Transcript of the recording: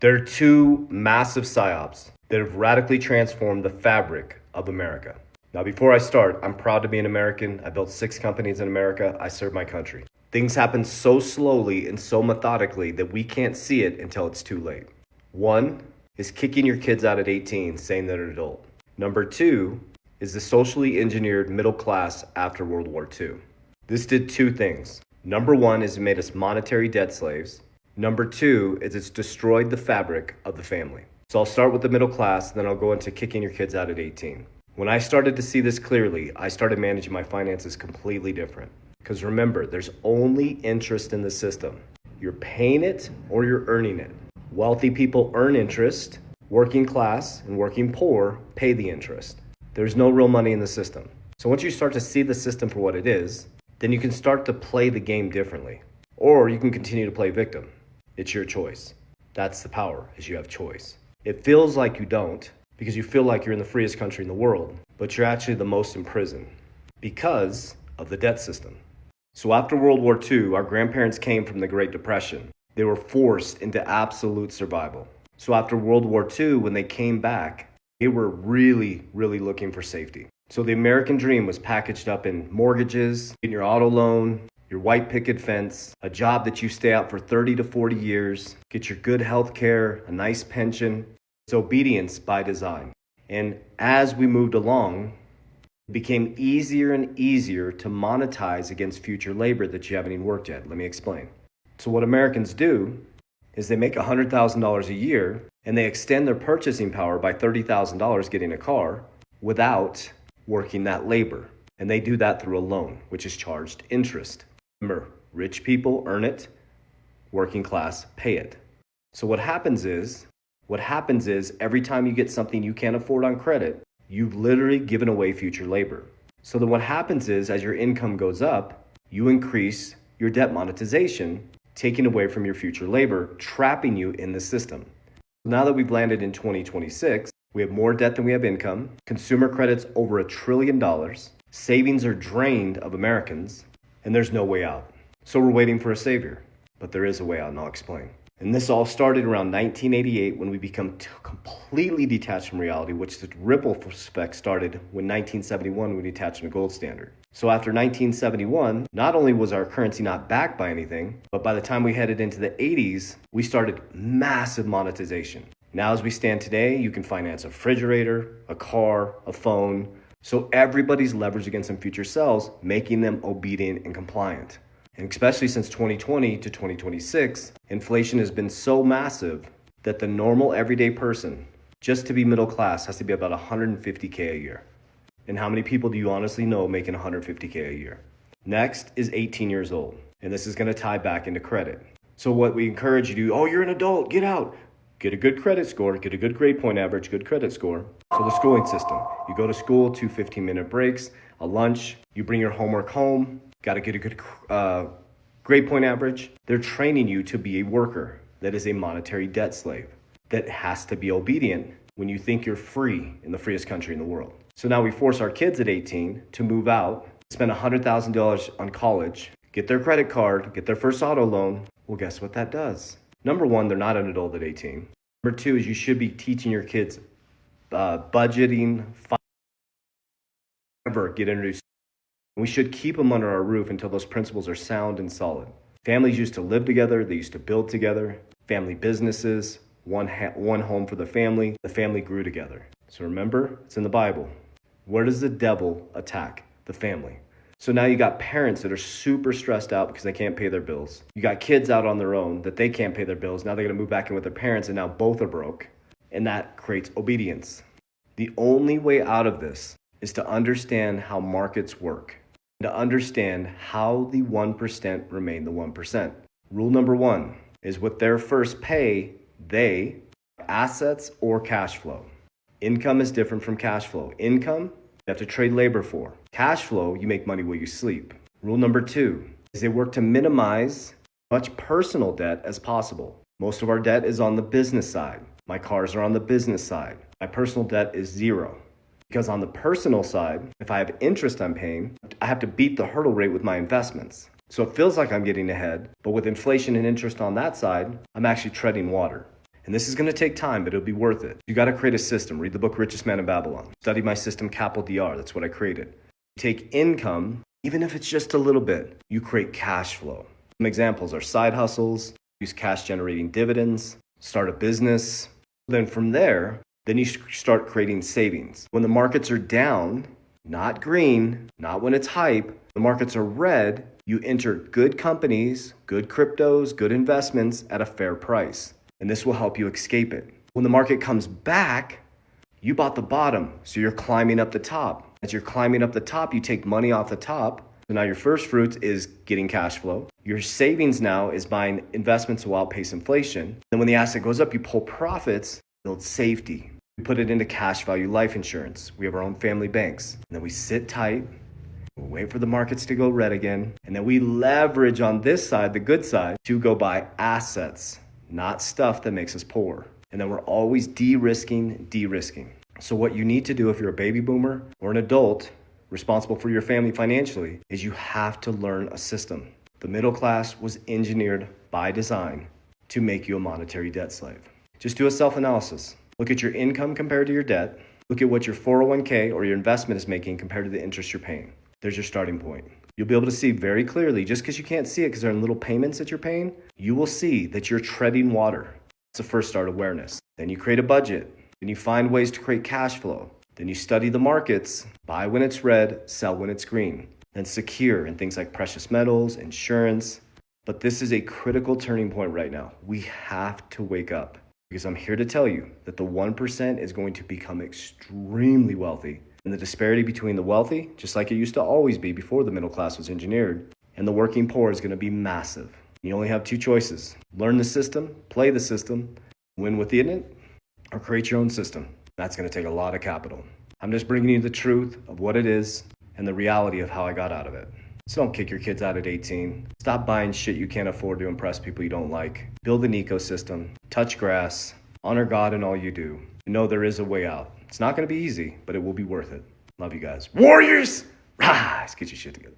There are two massive psyops that have radically transformed the fabric of America. Now, before I start, I'm proud to be an American. I built 6 companies in America. I serve my country. Things happen so slowly and so methodically that we can't see it until it's too late. One is kicking your kids out at 18, saying they're an adult. Number 2 is the socially engineered middle class after World War II. This did 2 things. Number 1 is it made us monetary debt slaves. Number 2 is it's destroyed the fabric of the family. So I'll start with the middle class, then I'll go into kicking your kids out at 18. When I started to see this clearly, I started managing my finances completely different. Because remember, there's only interest in the system. You're paying it or you're earning it. Wealthy people earn interest. Working class and working poor pay the interest. There's no real money in the system. So once you start to see the system for what it is, then you can start to play the game differently. Or you can continue to play victim. It's your choice. That's the power, is you have choice. It feels like you don't, because you feel like you're in the freest country in the world, but you're actually the most in prison because of the debt system. So after World War II, our grandparents came from the Great Depression. They were forced into absolute survival. So after World War II, when they came back, they were really looking for safety. So the American dream was packaged up in mortgages, getting your auto loan, your white picket fence, a job that you stay out for 30 to 40 years, get your good health care, a nice pension. It's obedience by design. And as we moved along, it became easier and easier to monetize against future labor that you haven't even worked yet. Let me explain. So what Americans do is they make $100,000 a year and they extend their purchasing power by $30,000 getting a car without working that labor. And they do that through a loan, which is charged interest. Remember, rich people earn it, working class pay it. So what happens is every time you get something you can't afford on credit, you've literally given away future labor. So then what happens is as your income goes up, you increase your debt monetization, taking away from your future labor, trapping you in the system. Now that we've landed in 2026, we have more debt than we have income, consumer credit's over $1 trillion, savings are drained of Americans, and there's no way out. So we're waiting for a savior, but there is a way out, and I'll explain. And this all started around 1988 when we become completely detached from reality, which the ripple effect started when 1971 we detached from the gold standard. So after 1971, not only was our currency not backed by anything, but by the time we headed into the 80s, we started massive monetization. Now as we stand today, you can finance a refrigerator, a car, a phone. So everybody's leveraged against some future selves, making them obedient and compliant. And especially since 2020 to 2026, inflation has been so massive that the normal everyday person, just to be middle class, has to be about $150K a year. And how many people do you honestly know making $150K a year? Next is 18 years old. And this is going to tie back into credit. So what we encourage you to do, oh, you're an adult, get out. Get a good credit score, get a good grade point average, good credit score. So the schooling system, you go to school, 2 15-minute breaks, a lunch, you bring your homework home, got to get a good grade point average. They're training you to be a worker that is a monetary debt slave, that has to be obedient when you think you're free in the freest country in the world. So now we force our kids at 18 to move out, spend $100,000 on college, get their credit card, get their first auto loan. Well, guess what that does? Number 1, they're not an adult at 18. Number 2 is you should be teaching your kids budgeting, never get introduced. We should keep them under our roof until those principles are sound and solid. Families used to live together. They used to build together. Family businesses, one home for the family grew together. So remember, it's in the Bible. Where does the devil attack? The family. So now you got parents that are super stressed out because they can't pay their bills. You got kids out on their own that they can't pay their bills. Now they're going to move back in with their parents and now both are broke. And that creates obedience. The only way out of this is to understand how markets work. To understand how the 1% remain the 1%. Rule number 1 is with their first pay, they assets or cash flow. Income is different from cash flow. Income, you have to trade labor for. Cash flow, you make money while you sleep. Rule number 2 is they work to minimize as much personal debt as possible. Most of our debt is on the business side. My cars are on the business side. My personal debt is 0. Because on the personal side, if I have interest I'm paying, I have to beat the hurdle rate with my investments. So it feels like I'm getting ahead, but with inflation and interest on that side, I'm actually treading water. And this is going to take time, but it'll be worth it. You got to create a system. Read the book Richest Man in Babylon. Study my system, Capital DR. That's what I created. Take income, even if it's just a little bit. You create cash flow. Some examples are side hustles, use cash generating dividends, start a business. Then from there, then you start creating savings. When the markets are down, not green, not when it's hype, the markets are red, you enter good companies, good cryptos, good investments at a fair price. And this will help you escape it. When the market comes back, you bought the bottom, so you're climbing up the top. As you're climbing up the top, you take money off the top. So now your first fruits is getting cash flow. Your savings now is buying investments to outpace inflation. Then when the asset goes up, you pull profits, build safety. We put it into cash value life insurance. We have our own family banks. And then we sit tight, we wait for the markets to go red again. And then we leverage on this side, the good side, to go buy assets, not stuff that makes us poor. And then we're always de-risking. So what you need to do if you're a baby boomer or an adult responsible for your family financially is you have to learn a system. The middle class was engineered by design to make you a monetary debt slave. Just do a self-analysis. Look at your income compared to your debt. Look at what your 401k or your investment is making compared to the interest you're paying. There's your starting point. You'll be able to see very clearly, just because you can't see it because they're in little payments that you're paying, you will see that you're treading water. It's the first start awareness. Then you create a budget. Then you find ways to create cash flow. Then you study the markets, buy when it's red, sell when it's green. Then secure in things like precious metals, insurance. But this is a critical turning point right now. We have to wake up because I'm here to tell you that the 1% is going to become extremely wealthy. And the disparity between the wealthy, just like it used to always be before the middle class was engineered, and the working poor is going to be massive. You only have two choices. Learn the system, play the system, win within it, or create your own system. That's going to take a lot of capital. I'm just bringing you the truth of what it is and the reality of how I got out of it. So don't kick your kids out at 18. Stop buying shit you can't afford to impress people you don't like. Build an ecosystem. Touch grass. Honor God in all you do. You know there is a way out. It's not going to be easy, but it will be worth it. Love you guys. Warriors! Rise! Get your shit together.